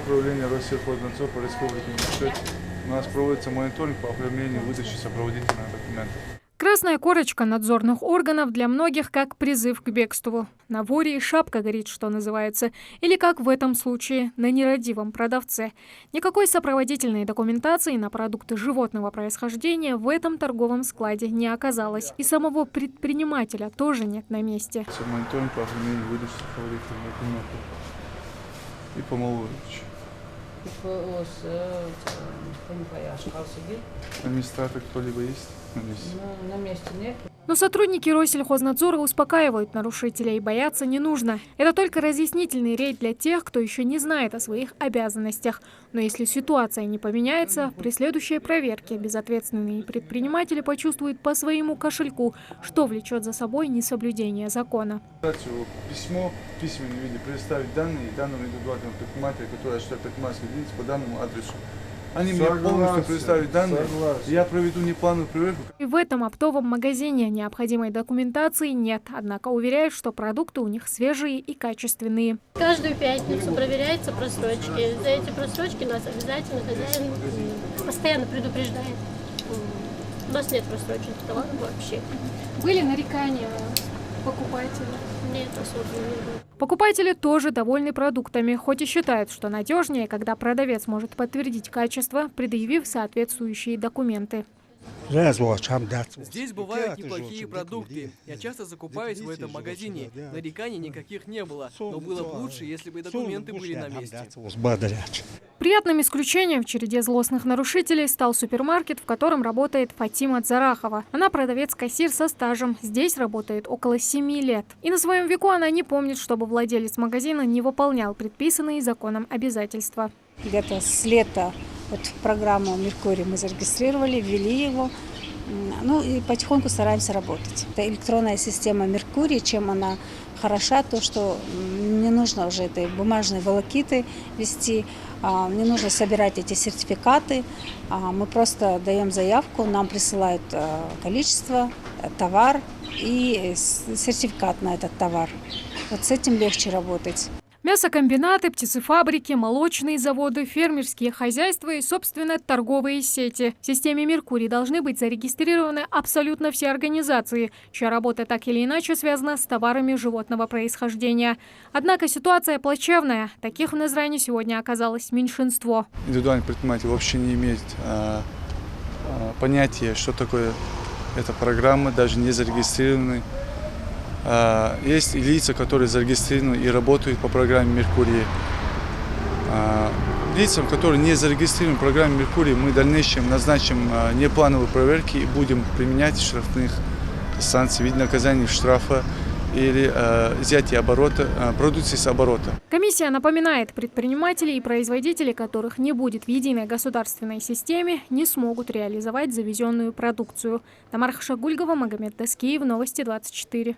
управления Россельхознадзора по Республике Ингушетия. У нас проводится мониторинг по оформлению и выдаче сопроводительных документов. Красная корочка надзорных органов для многих как призыв к бегству. На воре и шапка горит, что называется. Или как в этом случае, на нерадивом продавце. Никакой сопроводительной документации на продукты животного происхождения в этом торговом складе не оказалось. И самого предпринимателя тоже нет на месте. Мониторинг по оформлению и выдаче сопроводительных документов. И помолвочь. Администратор кто-либо есть на месте? На месте нет. Но сотрудники Россельхознадзора успокаивают нарушителя, и бояться не нужно. Это только разъяснительный рейд для тех, кто еще не знает о своих обязанностях. Но если ситуация не поменяется, при следующей проверке безответственные предприниматели почувствуют по своему кошельку, что влечет за собой несоблюдение закона. Письмо в письменном виде предоставить данные данному индивидуальному предпринимателю, который осуществляет предпринимательскую деятельность по данному адресу. Они мне полностью предоставят данные, я проведу неплановую проверку. И в этом оптовом магазине необходимой документации нет, однако уверяют, что продукты у них свежие и качественные. Каждую пятницу проверяются просрочки. За эти просрочки нас обязательно хозяин постоянно предупреждает. У нас нет просроченных товаров вообще. Были нарекания покупателей? Нет, особо не было. Покупатели тоже довольны продуктами, хоть и считают, что надежнее, когда продавец может подтвердить качество, предъявив соответствующие документы. Здесь бывают неплохие продукты. Я часто закупаюсь в этом магазине. Нареканий никаких не было. Но было бы лучше, если бы документы были на месте. Приятным исключением в череде злостных нарушителей стал супермаркет, в котором работает Фатима Дзарахова. Она продавец-кассир со стажем. Здесь работает около 7 лет. И на своем веку она не помнит, чтобы владелец магазина не выполнял предписанные законом обязательства. Где-то с лета вот программу «Меркурий» мы зарегистрировали, ввели его. Ну и потихоньку стараемся работать. Это электронная система «Меркурий», чем она хороша, то что не нужно уже этой бумажной волокиты вести, не нужно собирать эти сертификаты. Мы просто даем заявку, нам присылают количество, товар и сертификат на этот товар. Вот с этим легче работать. Мясокомбинаты, птицефабрики, молочные заводы, фермерские хозяйства и, собственно, торговые сети. В системе «Меркурий» должны быть зарегистрированы абсолютно все организации, чья работа так или иначе связана с товарами животного происхождения. Однако ситуация плачевная. Таких в Назране сегодня оказалось меньшинство. Индивидуальный предприниматель вообще не имеет понятия, что такое эта программа, даже не зарегистрированный. Есть лица, которые зарегистрированы и работают по программе «Меркурий». Лицам, которые не зарегистрированы в программе «Меркурий», мы в дальнейшем назначим неплановые проверки и будем применять штрафных санкций в виде наказания штрафа или изъятия продукции с оборота. Комиссия напоминает, предприниматели и производители, которых не будет в единой государственной системе, не смогут реализовать завезенную продукцию. Тамара Хашагульгова, Магомед Таскиев, Новости 24.